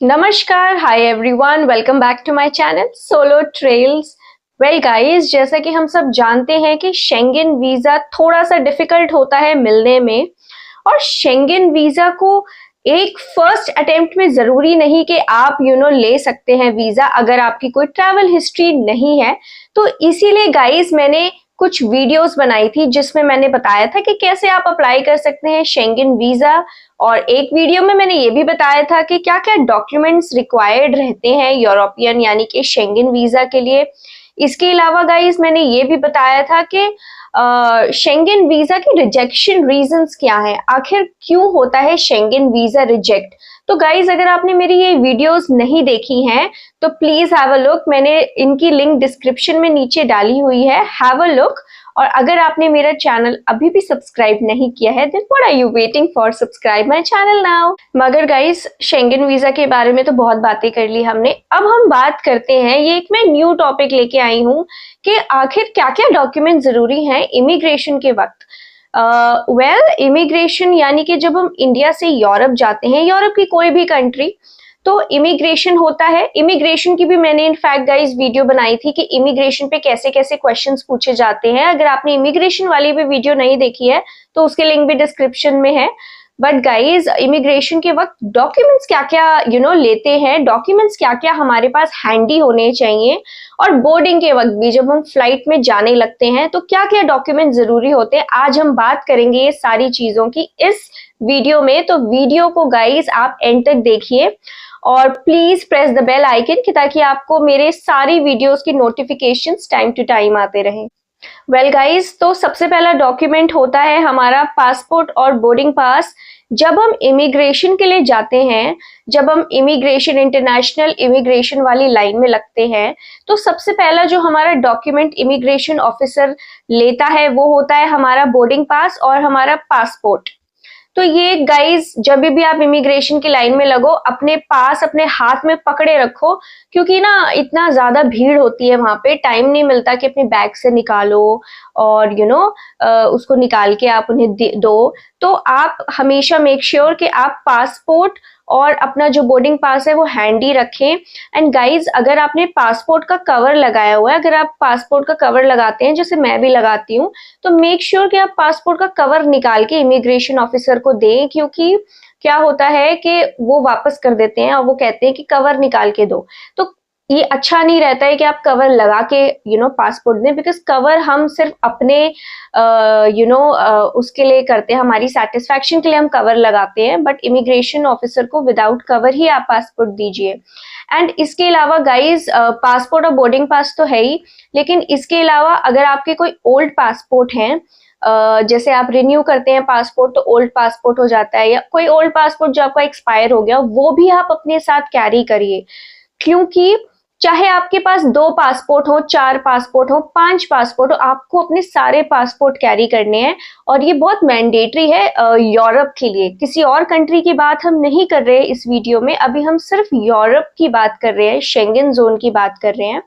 नमस्कार, hi everyone, welcome back to my channel solo trails. Well guys, जैसा कि हम सब जानते हैं कि शेंगेन वीजा थोड़ा सा डिफिकल्ट होता है मिलने में। और शेंगेन वीजा को एक फर्स्ट अटेम्प्ट में जरूरी नहीं कि आप ले सकते हैं वीजा, अगर आपकी कोई ट्रैवल हिस्ट्री नहीं है। तो इसीलिए गाइस मैंने कुछ वीडियोस बनाई थी जिसमें मैंने बताया था कि कैसे आप अप्लाई कर सकते हैं शेंगेन वीजा। और एक वीडियो में मैंने ये भी बताया था कि क्या क्या डॉक्यूमेंट्स रिक्वायर्ड रहते हैं यूरोपियन यानी कि शेंगेन वीजा के लिए। इसके अलावा गाइस मैंने ये भी बताया था कि शेंगेन वीजा की रिजेक्शन रीजंस क्या है, आखिर क्यों होता है शेंगेन वीजा रिजेक्ट। तो गाइज अगर आपने मेरी ये वीडियोस नहीं देखी हैं तो प्लीज हैव अ लुक, मैंने इनकी लिंक डिस्क्रिप्शन में नीचे डाली हुई है, हैव अ लुक। और अगर आपने मेरा चैनल अभी भी सब्सक्राइब नहीं किया है then what are you waiting for, subscribe my channel now. मगर गाइस शेंगेन वीजा के बारे में तो बहुत बातें कर ली हमने, अब हम बात करते हैं, ये एक मैं न्यू टॉपिक लेके आई हूँ कि आखिर क्या क्या डॉक्यूमेंट जरूरी हैं इमिग्रेशन के वक्त। इमिग्रेशन यानी कि जब हम इंडिया से यूरोप जाते हैं, यूरोप की कोई भी कंट्री, तो इमिग्रेशन होता है। इमिग्रेशन की भी मैंने इनफैक्ट गाइस वीडियो बनाई थी कि इमिग्रेशन पे कैसे कैसे क्वेश्चंस पूछे जाते हैं। अगर आपने इमिग्रेशन वाली भी वीडियो नहीं देखी है तो उसके लिंक भी डिस्क्रिप्शन में है। बट गाइज इमिग्रेशन के वक्त डॉक्यूमेंट्स क्या क्या लेते हैं, डॉक्यूमेंट्स क्या क्या हमारे पास हैंडी होने चाहिए। और बोर्डिंग के वक्त भी जब हम फ्लाइट में जाने लगते हैं तो क्या क्या डॉक्यूमेंट जरूरी होते हैं, आज हम बात करेंगे ये सारी चीजों की इस वीडियो में। तो वीडियो को गाइज आप एंड तक देखिए और please press the bell icon ताकि आपको मेरे सारी वीडियोस की नोटिफिकेशंस टाइम टू टाइम आते रहें। वेल गाइज, तो सबसे पहला डॉक्यूमेंट होता है हमारा पासपोर्ट और बोर्डिंग पास। जब हम इमिग्रेशन के लिए जाते हैं, जब हम इमिग्रेशन इंटरनेशनल इमिग्रेशन वाली लाइन में लगते हैं, तो सबसे पहला जो हमारा डॉक्यूमेंट इमिग्रेशन ऑफिसर लेता है वो होता है हमारा बोर्डिंग पास और हमारा पासपोर्ट। तो ये गाइज जब भी आप इमिग्रेशन की लाइन में लगो अपने पास अपने हाथ में पकड़े रखो, क्योंकि ना इतना ज्यादा भीड़ होती है वहां पे, टाइम नहीं मिलता कि अपने बैग से निकालो और उसको निकाल के आप उन्हें दो। तो आप हमेशा मेक श्योर कि आप पासपोर्ट और अपना जो बोर्डिंग पास है वो हैंडी रखें। एंड गाइज अगर आपने पासपोर्ट का कवर लगाया हुआ है, अगर आप पासपोर्ट का कवर लगाते हैं जैसे मैं भी लगाती हूँ, तो मेक श्योर कि आप पासपोर्ट का कवर निकाल के इमिग्रेशन ऑफिसर को दें, क्योंकि क्या होता है कि वो वापस कर देते हैं और वो कहते हैं कि कवर निकाल के दो। तो ये अच्छा नहीं रहता है कि आप कवर लगा के पासपोर्ट दें, बिकॉज कवर हम सिर्फ अपने उसके लिए करते हैं, हमारी सेटिस्फैक्शन के लिए हम कवर लगाते हैं, बट इमिग्रेशन ऑफिसर को विदाउट कवर ही आप पासपोर्ट दीजिए। एंड इसके अलावा गाइज पासपोर्ट और बोर्डिंग पास तो है ही, लेकिन इसके अलावा अगर आपके कोई ओल्ड पासपोर्ट हैं, जैसे आप रिन्यू करते हैं पासपोर्ट तो ओल्ड पासपोर्ट हो जाता है, या कोई ओल्ड पासपोर्ट जो आपका एक्सपायर हो गया वो भी आप अपने साथ कैरी करिए। क्योंकि चाहे आपके पास 2 पासपोर्ट हो, 4 पासपोर्ट हो, 5 पासपोर्ट हो, आपको अपने सारे पासपोर्ट कैरी करने हैं। और ये बहुत मैंडेटरी है यूरोप के लिए। किसी और कंट्री की बात हम नहीं कर रहे हैं इस वीडियो में, अभी हम सिर्फ यूरोप की बात कर रहे हैं, शेंगेन जोन की बात कर रहे हैं।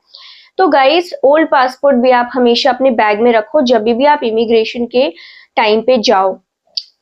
तो गाइस ओल्ड पासपोर्ट भी आप हमेशा अपने बैग में रखो जब भी आप इमिग्रेशन के टाइम पे जाओ।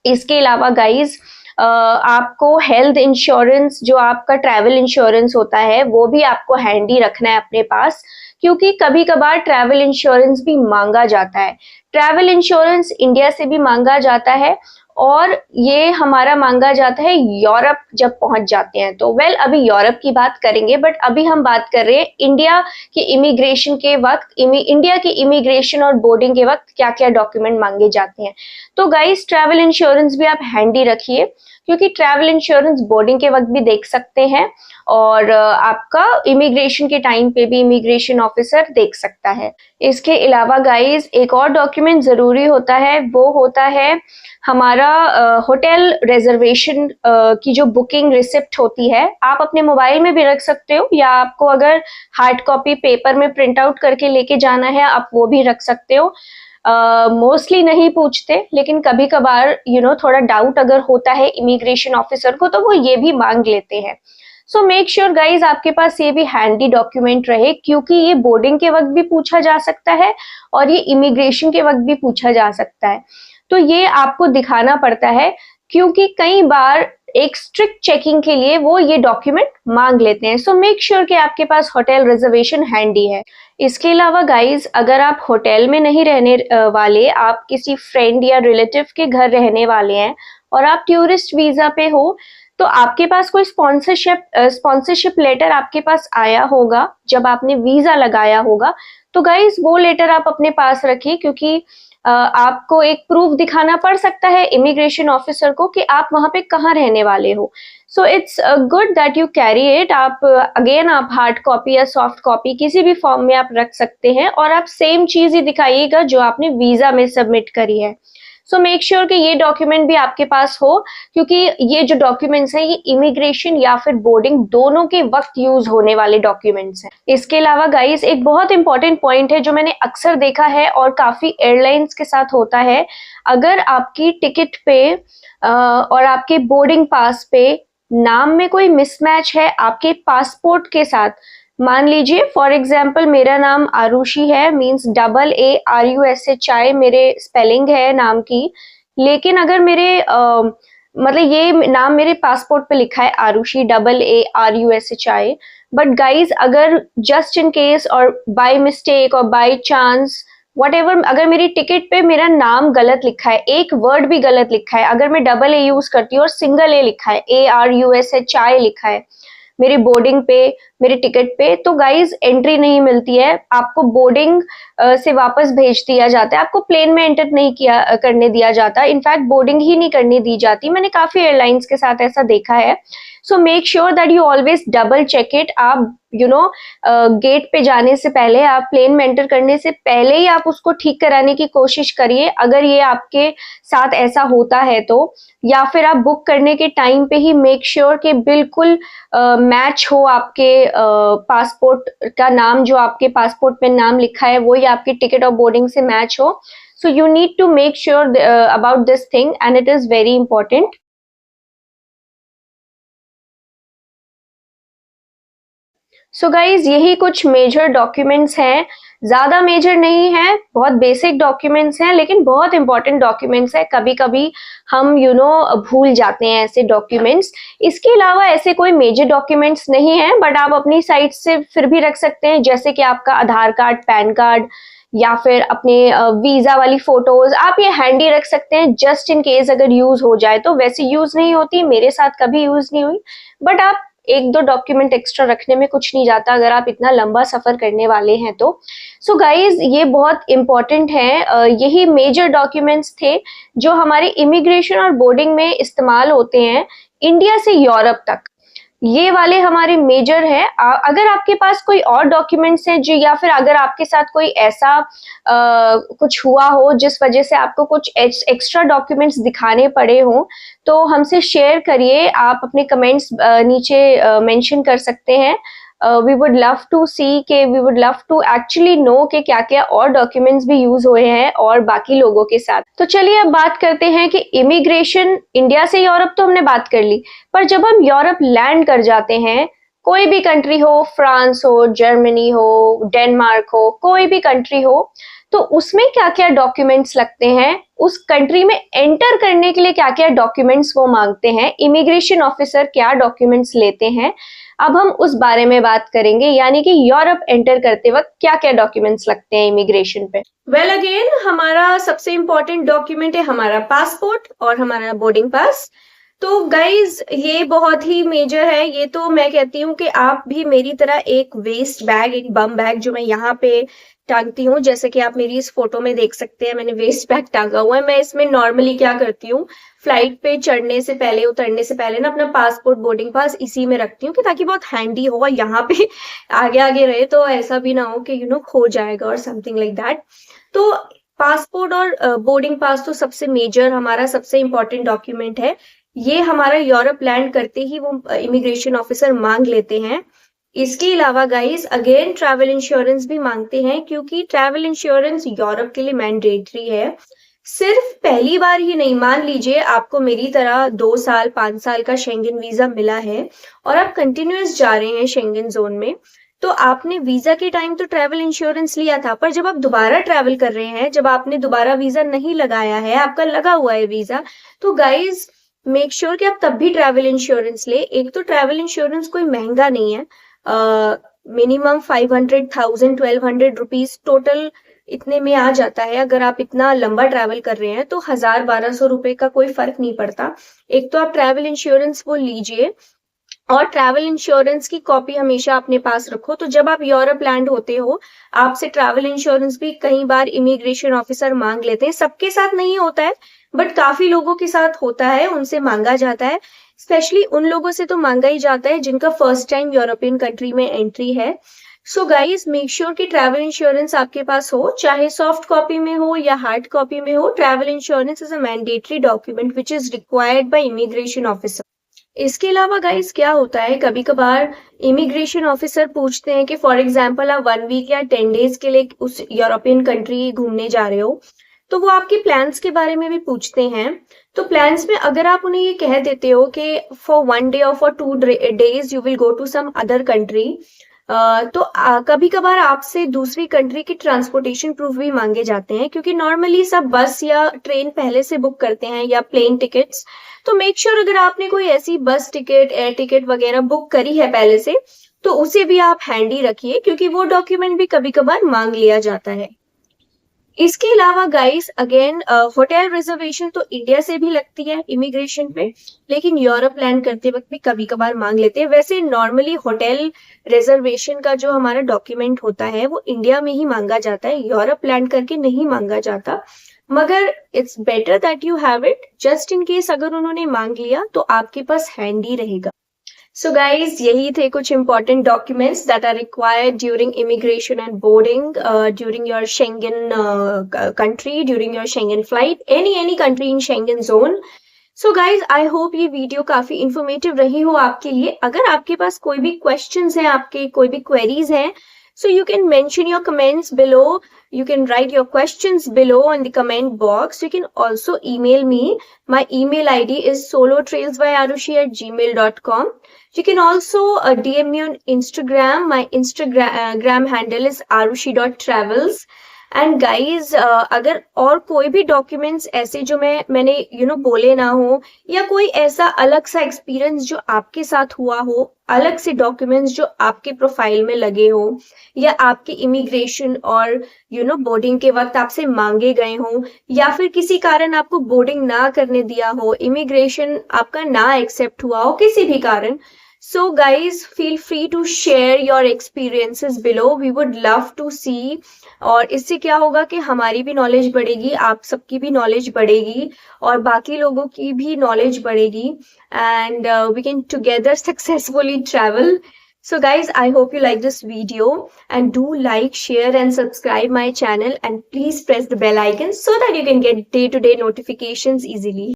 इसके अलावा गाइज आपको हेल्थ इंश्योरेंस, जो आपका ट्रैवल इंश्योरेंस होता है, वो भी आपको हैंडी रखना है अपने पास, क्योंकि कभी कभार ट्रैवल इंश्योरेंस भी मांगा जाता है। ट्रैवल इंश्योरेंस इंडिया से भी मांगा जाता है और ये हमारा मांगा जाता है यूरोप जब पहुंच जाते हैं। तो अभी यूरोप की बात करेंगे, बट अभी हम बात कर रहे हैं इंडिया के इमिग्रेशन के वक्त, इंडिया के इमिग्रेशन और बोर्डिंग के वक्त क्या क्या डॉक्यूमेंट मांगे जाते हैं। तो गाइस ट्रैवल इंश्योरेंस भी आप हैंडी रखिए, क्योंकि ट्रैवल इंश्योरेंस बोर्डिंग के वक्त भी देख सकते हैं और आपका इमिग्रेशन के टाइम पे भी इमिग्रेशन ऑफिसर देख सकता है। इसके अलावा गाइस एक और डॉक्यूमेंट जरूरी होता है, वो होता है हमारा होटल रिजर्वेशन की जो बुकिंग रिसिप्ट होती है। आप अपने मोबाइल में भी रख सकते हो, या आपको अगर हार्ड कॉपी पेपर में प्रिंट आउट करके लेके जाना है आप वो भी रख सकते हो। मोस्टली नहीं पूछते, लेकिन कभी कभार थोड़ा डाउट अगर होता है इमिग्रेशन ऑफिसर को तो वो ये भी मांग लेते हैं। सो मेक श्योर गाइज आपके पास ये भी हैंडी डॉक्यूमेंट रहे, क्योंकि ये बोर्डिंग के वक्त भी पूछा जा सकता है और ये इमिग्रेशन के वक्त भी पूछा जा सकता है। तो ये आपको दिखाना पड़ता है, क्योंकि कई बार एक स्ट्रिक्ट चेकिंग के लिए वो ये डॉक्यूमेंट मांग लेते हैं। सो मेक श्योर कि आपके पास होटल रिजर्वेशन हैंडी है। इसके अलावा गाइज, अगर आप होटल में नहीं रहने वाले, आप किसी फ्रेंड या रिलेटिव के घर रहने वाले हैं और आप टूरिस्ट वीजा पे हो, तो आपके पास कोई स्पॉन्सरशिप लेटर आपके पास आया होगा जब आपने वीजा लगाया होगा। तो गाइज वो लेटर आप अपने पास रखिए, क्योंकि आपको एक प्रूफ दिखाना पड़ सकता है इमिग्रेशन ऑफिसर को कि आप वहां पे कहाँ रहने वाले हो। So it's good that you carry it. आप अगेन आप हार्ड कॉपी या सॉफ्ट कॉपी किसी भी फॉर्म में आप रख सकते हैं, और आप सेम चीज ही दिखाइएगा जो आपने वीजा में सबमिट करी है। सो मेक श्योर कि ये डॉक्यूमेंट भी आपके पास हो, क्योंकि ये जो डॉक्यूमेंट्स हैं ये इमिग्रेशन या फिर बोर्डिंग दोनों के वक्त यूज होने वाले डॉक्यूमेंट्स हैं। इसके अलावा गाइस, एक बहुत इंपॉर्टेंट पॉइंट है जो मैंने अक्सर देखा है और काफी एयरलाइंस के साथ होता है। अगर आपकी टिकट पे और आपके बोर्डिंग पास पे नाम में कोई मिसमैच है आपके पासपोर्ट के साथ, मान लीजिए फॉर एग्जाम्पल मेरा नाम आरुषि है, मीन्स AARUSHI मेरे स्पेलिंग है नाम की, लेकिन अगर मेरे मतलब ये नाम मेरे पासपोर्ट पे लिखा है आरुषि AARUSHI, बट गाइज अगर जस्ट इन केस और बाय मिस्टेक और बाय चांस वट अगर मेरी टिकट पे मेरा नाम गलत लिखा है, एक वर्ड भी गलत लिखा है, अगर मैं AA यूज करती हूँ और सिंगल A लिखा है, ARUSHI लिखा है मेरी बोर्डिंग पे, मेरे टिकट पे, तो गाइज एंट्री नहीं मिलती है, आपको बोर्डिंग से वापस भेज दिया जाता है, आपको प्लेन में एंटर नहीं करने दिया जाता, इनफैक्ट बोर्डिंग ही नहीं करने दी जाती। मैंने काफी एयरलाइंस के साथ ऐसा देखा है। So make sure that you always double check it. आप गेट पे जाने से पहले, आप प्लेन में एंटर करने से पहले ही आप उसको ठीक कराने की कोशिश करिए, अगर ये आपके साथ ऐसा होता है तो। या फिर आप बुक करने के टाइम पे ही मेक श्योर कि बिल्कुल मैच हो आपके पासपोर्ट का नाम, जो आपके पासपोर्ट पे नाम लिखा है वो ही आपकी टिकट और बोर्डिंग से मैच हो। So you need to make sure about this thing and it is very important. So guys, यही कुछ मेजर डॉक्यूमेंट्स हैं, ज्यादा मेजर नहीं है, बहुत बेसिक डॉक्यूमेंट्स हैं, लेकिन बहुत इंपॉर्टेंट डॉक्यूमेंट्स है। कभी कभी हम भूल जाते हैं ऐसे डॉक्यूमेंट्स। इसके अलावा ऐसे कोई मेजर डॉक्यूमेंट्स नहीं है, बट आप अपनी साइट से फिर भी रख सकते हैं, जैसे कि आपका आधार कार्ड, पैन कार्ड, या फिर अपने वीजा वाली फोटोज आप ये हैंडी रख सकते हैं, जस्ट इन केस अगर यूज हो जाए तो। वैसे यूज नहीं होती, मेरे साथ कभी यूज नहीं हुई, बट आप एक दो डॉक्यूमेंट एक्स्ट्रा रखने में कुछ नहीं जाता अगर आप इतना लंबा सफर करने वाले हैं तो। सो गाइज, ये बहुत इंपॉर्टेंट है। यही मेजर डॉक्यूमेंट्स थे जो हमारे इमिग्रेशन और बोर्डिंग में इस्तेमाल होते हैं, इंडिया से यूरोप तक। ये वाले हमारे मेजर है। अगर आपके पास कोई और डॉक्यूमेंट्स हैं जो, या फिर अगर आपके साथ कोई ऐसा कुछ हुआ हो जिस वजह से आपको कुछ एक्स्ट्रा डॉक्यूमेंट्स दिखाने पड़े हो, तो हमसे शेयर करिए। आप अपने कमेंट्स नीचे मेंशन कर सकते हैं। We would love to see के we would love to actually know कि क्या क्या और डॉक्यूमेंट्स भी यूज हुए हैं और बाकी लोगों के साथ। तो चलिए अब बात करते हैं कि इमिग्रेशन इंडिया से यूरोप तो हमने बात कर ली, पर जब हम यूरोप लैंड कर जाते हैं, कोई भी कंट्री हो, फ्रांस हो, जर्मनी हो, डेनमार्क हो, कोई भी कंट्री हो, तो उसमें क्या क्या डॉक्यूमेंट्स लगते हैं, उस कंट्री में एंटर करने के लिए क्या क्या डॉक्यूमेंट्स वो मांगते हैं, इमिग्रेशन ऑफिसर क्या डॉक्यूमेंट्स लेते हैं, अब हम उस बारे में बात करेंगे। यानी कि यूरोप एंटर करते वक्त क्या क्या डॉक्यूमेंट्स लगते हैं इमिग्रेशन पे। वेल अगेन, हमारा सबसे इंपॉर्टेंट डॉक्यूमेंट है हमारा पासपोर्ट और हमारा बोर्डिंग पास। तो गाइज, ये बहुत ही मेजर है। ये तो मैं कहती हूँ कि आप भी मेरी तरह एक वेस्ट बैग, एक बम बैग जो मैं यहाँ पे टांगती हूँ, जैसे कि आप मेरी इस फोटो में देख सकते हैं, मैंने वेस्ट बैग टांगा हुआ है। मैं इसमें नॉर्मली क्या करती हूँ, फ्लाइट पे चढ़ने से पहले, उतरने से पहले ना अपना पासपोर्ट, बोर्डिंग पास इसी में रखती हूँ, कि ताकि बहुत हैंडी हो, यहाँ पे आगे आगे रहे, तो ऐसा भी ना हो कि खो जाएगा और समथिंग लाइक दैट। तो पासपोर्ट और बोर्डिंग पास तो सबसे मेजर, हमारा सबसे इंपॉर्टेंट डॉक्यूमेंट है। ये हमारा यूरोप लैंड करते ही वो इमिग्रेशन ऑफिसर मांग लेते हैं। इसके अलावा गाइस, अगेन ट्रैवल इंश्योरेंस भी मांगते हैं, क्योंकि ट्रैवल इंश्योरेंस यूरोप के लिए मैंडेटरी है। सिर्फ पहली बार ही नहीं, मान लीजिए आपको मेरी तरह 2 साल 5 साल का शेंगन वीजा मिला है और आप कंटिन्यूअस जा रहे हैं शेंगन जोन में, तो आपने वीजा के टाइम तो ट्रैवल इंश्योरेंस लिया था, पर जब आप दोबारा ट्रैवल कर रहे हैं, जब आपने दोबारा वीजा नहीं लगाया है, आपका लगा हुआ है वीजा, तो गाइज मेक श्योर कि आप तब भी ट्रैवल इंश्योरेंस ले। एक तो ट्रैवल इंश्योरेंस कोई महंगा नहीं है, मिनिमम 500,000 1200 रुपीज टोटल इतने में आ जाता है। अगर आप इतना लंबा ट्रैवल कर रहे हैं तो 1000-1200 रुपए का कोई फर्क नहीं पड़ता। एक तो आप ट्रैवल इंश्योरेंस वो लीजिए, और ट्रैवल इंश्योरेंस की कॉपी हमेशा अपने पास रखो। तो जब आप यूरोप लैंड होते हो, आपसे ट्रैवल इंश्योरेंस भी कई बार इमिग्रेशन ऑफिसर मांग लेते हैं। सबके साथ नहीं होता है, बट काफी लोगों के साथ होता है, उनसे मांगा जाता है। स्पेशली उन लोगों से तो मांगा ही जाता है जिनका फर्स्ट टाइम यूरोपियन कंट्री में एंट्री है। सो गाइज, मेक श्योर कि ट्रैवल इंश्योरेंस आपके पास हो, चाहे सॉफ्ट कॉपी में हो या हार्ड कॉपी में हो। Travel insurance is a mandatory document which is required by immigration officer. इसके अलावा गाइस क्या होता है, कभी कभार इमिग्रेशन ऑफिसर पूछते हैं कि फॉर एग्जांपल आप 1 वीक या 10 डेज के लिए उस यूरोपियन कंट्री घूमने जा रहे हो, तो वो आपके प्लान्स के बारे में भी पूछते हैं। तो प्लान्स में अगर आप उन्हें ये कह देते हो कि फॉर 1 डे और for 2 days you will go to some other country, तो कभी कभार आपसे दूसरी कंट्री की ट्रांसपोर्टेशन प्रूफ भी मांगे जाते हैं, क्योंकि नॉर्मली सब बस या ट्रेन पहले से बुक करते हैं या प्लेन टिकट्स। तो मेक श्योर अगर आपने कोई ऐसी बस टिकट, एयर टिकट वगैरह बुक करी है पहले से, तो उसे भी आप हैंडी रखिए, क्योंकि वो डॉक्यूमेंट भी कभी कभार मांग लिया जाता है। इसके अलावा गाइस अगेन, होटल रिजर्वेशन तो इंडिया से भी लगती है इमिग्रेशन पे, लेकिन यूरोप लैंड करते वक्त भी कभी कभार मांग लेते हैं। वैसे नॉर्मली होटल रिजर्वेशन का जो हमारा डॉक्यूमेंट होता है वो इंडिया में ही मांगा जाता है, यूरोप लैंड करके नहीं मांगा जाता। मगर it's better that you have it, just in case अगर उन्होंने मांग लिया तो आपके पास हैंडी रहेगा। सो गाइज, यही थे कुछ important documents that are required during immigration and boarding, during your Schengen country, during your Schengen flight, any country in Schengen zone. So guys, I hope ये वीडियो काफी इंफॉर्मेटिव रही हो आपके लिए। अगर आपके पास कोई भी क्वेश्चंस हैं, आपके कोई भी क्वेरीज हैं, so you can mention your comments below. You can write your questions below in the comment box. You can also email me. My email ID is solotrailsbyarushi@gmail.com. You can also DM me on Instagram. My Instagram handle is arushi.travels. And guys, अगर और कोई भी documents ऐसे जो मैंने बोले ना हो, या कोई ऐसा अलग सा एक्सपीरियंस जो आपके साथ हुआ हो, अलग से डॉक्यूमेंट्स जो आपके प्रोफाइल में लगे हो, या आपके इमिग्रेशन और बोर्डिंग के वक्त आपसे मांगे गए हो, या फिर किसी कारण आपको बोर्डिंग ना करने दिया हो, इमिग्रेशन आपका ना एक्सेप्ट हुआ हो किसी भी कारण, so guys feel free to share your experiences below. We would love to see. और इससे क्या होगा कि हमारी भी नॉलेज बढ़ेगी, आप सबकी भी नॉलेज बढ़ेगी, और बाकी लोगों की भी नॉलेज बढ़ेगी, and we can together successfully travel. So guys, I hope you like this video, and do like, share and subscribe my channel, and please press the bell icon so that you can get day-to-day notifications easily.